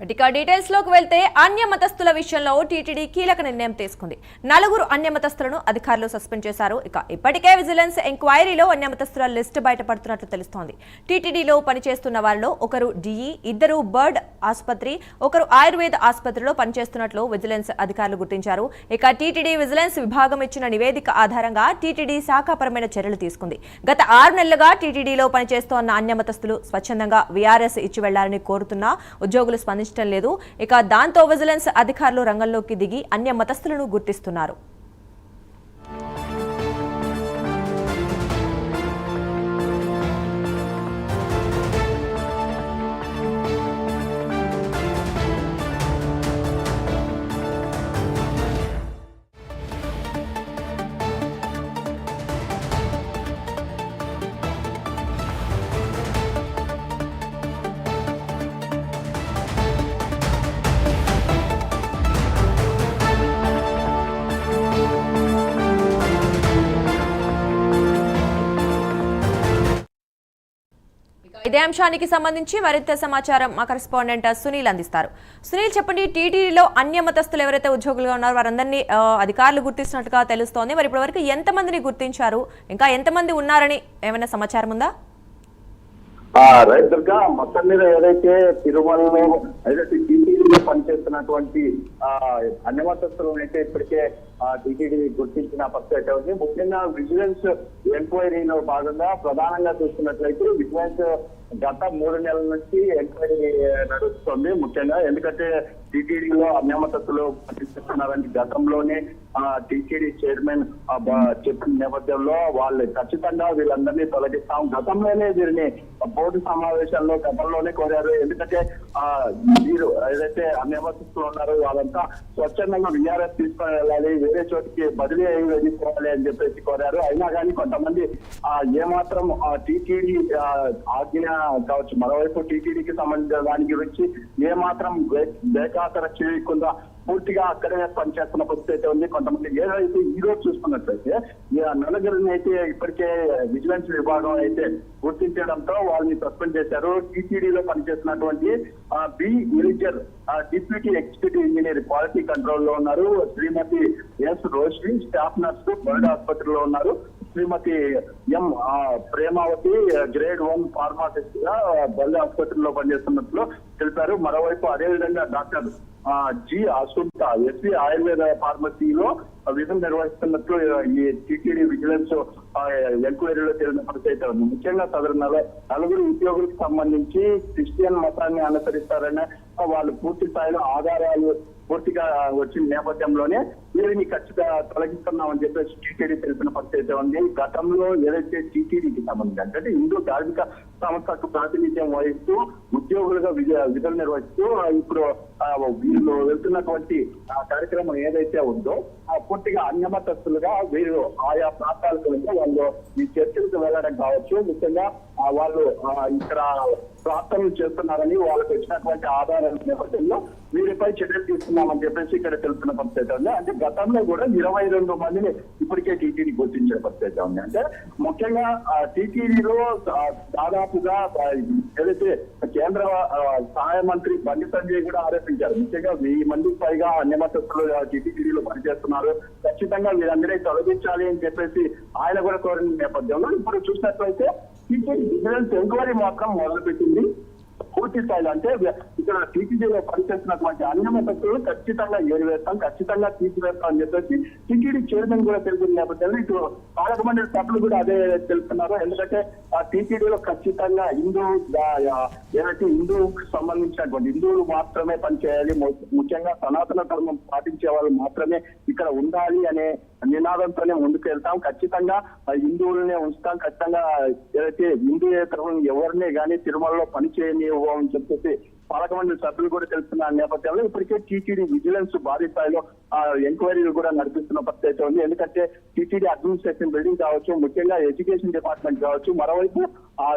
ఇక డీటెయిల్స్ లోకి వెళ్తే అన్య మతస్థుల విషయంలో టీటీడీ కీలక నిర్ణయం తీసుకుంది. 4 అన్య మతస్థులను అధికారులు సస్పెండ్ చేశారు. ఇక ఇప్పటికే విజిలెన్స్ ఎంక్వైరీలో అన్య మతస్థుల లిస్టు బయటపడుతున్నట్లు తెలుస్తోంది. టీటీడీలో పనిచేస్తున్న వారిలో ఒకరు డిఈ, 2 బర్డ్ ఆసుపత్రి, ఒకరు ఆయుర్వేద ఆసుపత్రిలో పనిచేస్తున్నట్లు విజిలెన్స్ అధికారులు గుర్తించారు. ఇక టీటీడీ విజిలెన్స్ విభాగం ఇచ్చిన నివేదిక ఆధారంగా టీటీడీ శాఖాపరమైన చర్యలు తీసుకుంది. గత 6 నెలలుగా టీటీడీలో పనిచేస్తోన్న అన్య మతస్థులు స్వచ్ఛందంగా వీఆర్ఎస్ ఇచ్చి వెళ్లాలని కోరుతున్నా ఉద్యోగులు స్పందించారు లేదు. ఇక దాంతో విజిలెన్స్ అధికారులు రంగంలోకి దిగి అన్య మతస్థులను గుర్తిస్తున్నారు. ఇదే అంశానికి సంబంధించి మరింత సమాచారం మా కరెస్పాండెంట్ సునీల్ అందిస్తారు. సునీల్, చెప్పండి, టీటీడీలో అన్య మతస్థులు ఎవరైతే ఉద్యోగులుగా ఉన్నారో వారందరినీ అధికారులు గుర్తిస్తున్నట్టుగా తెలుస్తోంది. మరి ఇప్పటివరకు ఎంతమందిని గుర్తించారు, ఇంకా ఎంతమంది ఉన్నారని ఏమైనా సమాచారం ఉందా? రైట్ దుర్గా, మొత్తం మీద ఏదైతే తిరుమలలో ఏదైతే టీటీడీలో పనిచేస్తున్నటువంటి అన్య మతస్థులను అయితే ఇప్పటికే టీటీడీ గుర్తించిన పరిస్థితి ఉంది. ముఖ్యంగా విజిలెన్స్ ఎంక్వైరీలో భాగంగా ప్రధానంగా చూస్తున్నట్లయితే విజిలెన్స్ గత 3 నెలల నుంచి ఎంక్వైరీ నడుస్తుంది. ముఖ్యంగా ఎందుకంటే టీటీడీలో అన్య మతస్థులు పనిచేస్తున్నారని గతంలోనే టీటీడీ చైర్మన్ చెప్పిన నేపథ్యంలో వాళ్ళు ఖచ్చితంగా వీళ్ళందరినీ తొలగిస్తాం, గతంలోనే వీరిని బోర్డు సమావేశాల్లో గతంలోనే కోరారు. ఎందుకంటే వీరు ఏదైతే అన్య మతస్థులు ఉన్నారో వాళ్ళంతా స్వచ్ఛందంగా వీఆర్ఎస్ తీసుకొని వెళ్ళాలి, వేరే చోటికి బదిలీ అయ్యి వెళ్ళిపోవాలి అని చెప్పేసి కోరారు. అయినా కానీ కొంతమంది ఏమాత్రం టీటీడీ ఆజ్ఞ కావచ్చు, మరోవైపు టీటీడీకి సంబంధించిన దాని గురించి ఏమాత్రం బేఖాతర చేయకుండా పూర్తిగా అక్కడే పనిచేస్తున్న పరిస్థితి ఉంది. కొంతమంది ఏదైతే ఈ రోజు చూసుకున్నట్లయితే నలుగురిని అయితే ఇప్పటికే విజిలెన్స్ విభాగం అయితే గుర్తించడంతో వాళ్ళని సస్పెండ్ చేశారు. టీటీడీలో పనిచేస్తున్నటువంటి B Eliezer deputy executive engineer quality control లో ఉన్నారు. Shrimati S Roshni staff nurse BIRD ఆసుపత్రిలో ఉన్నారు. Shrimati M Premavathi grade 1 pharmacist గా బర్డ్ ఆసుపత్రిలో పనిచేస్తున్నట్లు తెలిపారు. మరోవైపు అదేవిధంగా doctor G Asuntha SV Ayurveda ఫార్మసీలో విధులు నిర్వహిస్తున్నట్లు ఈ టీటీడీ విజిలెన్స్ ఎంక్వైరీలో తెలిసిన పరిస్థితి ఉంది. ముఖ్యంగా సదరు 4 ఉద్యోగులకు సంబంధించి క్రిస్టియన్ మతాన్ని అనుసరిస్తారని వాళ్ళు పూర్తి స్థాయిలో ఆధారాలు పూర్తిగా వచ్చిన నేపథ్యంలోనే వీరిని ఖచ్చితంగా తొలగిస్తున్నామని చెప్పేసి టీటీడీ తెలిసిన పరిస్థితి ఉంది. గతంలో ఏదైతే టీటీడీకి సంబంధించి అంటే హిందూ ధార్మిక సంస్థకు ప్రాతినిధ్యం వహిస్తూ ఉద్యోగులుగా విధులు నిర్వహిస్తూ ఇప్పుడు వీళ్ళు వెళ్తున్నటువంటి కార్యక్రమం ఏదైతే ఉందో పూర్తిగా అన్యమతస్తులుగా వీరు ఆయా ప్రాంతాలకు వెళ్తే వాళ్ళు ఈ చర్చలకు వెళ్ళడం కావచ్చు. ముఖ్యంగా వాళ్ళు ఇక్కడ ప్రార్థనలు చేస్తున్నారని వాళ్ళకి వచ్చినటువంటి ఆధారాల నేపథ్యంలో వీరిపై చర్యలు తీసుకున్నామని చెప్పేసి ఇక్కడ తెలుస్తున్న పరిస్థితి ఉంది. అంటే గతంలో కూడా 22 మందిని ఇప్పటికే టీటీడీ గుర్తించిన పరిస్థితి ఉంది. అంటే ముఖ్యంగా టీటీడీలో దాదాపుగా ఏదైతే కేంద్ర సహాయ మంత్రి బండి సంజయ్ కూడా ఆరోపించారు. ముఖ్యంగా 1000 మందికి పైగా అన్యమతస్థులు టీటీడీలో పనిచేస్తున్నారు, ఖచ్చితంగా వీరందరినీ తొలగించాలి అని చెప్పేసి ఆయన కూడా కోరిన నేపథ్యంలో ఇప్పుడు చూసినట్లయితే టీటీడీ విజిలెన్స్ ఎంక్వైరీ మాత్రం మొదలుపెట్టింది పూర్తి స్థాయిలో. అంటే ఇక్కడ టీటీడీలో పనిచేస్తున్నటువంటి అన్యమతస్థులు ఖచ్చితంగా ఏరివేస్తాం, ఖచ్చితంగా తీసివేస్తాం అని చెప్పేసి టీటీడీ చైర్మన్ కూడా తెలిసిన నేపథ్యంలో ఇటు పాలక మండలి సభ్యులు కూడా అదే తెలుస్తున్నారు. ఎందుకంటే టీటీడీలో ఖచ్చితంగా ఏదైతే హిందువుకు సంబంధించినటువంటి హిందువులు మాత్రమే పనిచేయాలి, ముఖ్యంగా సనాతన ధర్మం పాటించే వాళ్ళు మాత్రమే ఇక్కడ ఉండాలి అనే నినాదంతోనే ముందుకు వెళ్తాం, ఖచ్చితంగా హిందువులనే ఉంచుతాం, ఖచ్చితంగా ఏదైతే హిందూయేతరులు ఎవరినే కానీ తిరుమలలో పని చేయనివ్వని చెప్పేసి పాలక మండలి సభ్యులు కూడా తెలుస్తున్న నేపథ్యంలో ఇప్పటికే టీటీడీ విజిలెన్స్ భారీ స్థాయిలో ఎంక్వైరీలు కూడా నడిపిస్తున్న పరిస్థితి ఉంది. ఎందుకంటే టీటీడీ అడ్మినిస్ట్రేషన్ బిల్డింగ్ కావచ్చు, ముఖ్యంగా ఎడ్యుకేషన్ డిపార్ట్మెంట్ కావచ్చు, మరోవైపు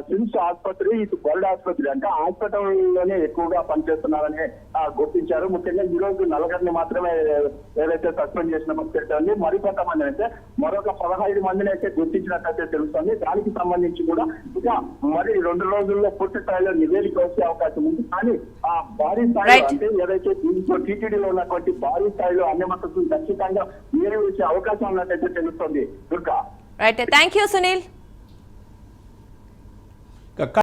సిమ్స్ ఆసుపత్రి ఇటు గరుడ ఆసుపత్రి అంటే హాస్పిటల్లోనే ఎక్కువగా పనిచేస్తున్నారని గుర్తించారు. ముఖ్యంగా ఈ రోజు నలుగురిని మాత్రమే ఏదైతే సస్పెండ్ చేసిన పరిస్థితి, మరికొంతమంది అయితే మరొక 15 మందిని అయితే గుర్తించినట్లయితే తెలుస్తుంది. దానికి సంబంధించి కూడా ఇంకా మరి 2 రోజుల్లో పూర్తి స్థాయిలో నివేదిక వచ్చే అవకాశం ఉంది. కానీ ఆ భారీ స్థాయిలో అంటే ఏదైతే దీంట్లో టీటీడీలో ఉన్నటువంటి భారీ స్థాయిలో అన్యమతస్తులు ఖచ్చితంగా వేరే వచ్చే అవకాశం ఉన్నట్టయితే తెలుస్తుంది. Durga, right, thank you Sunil.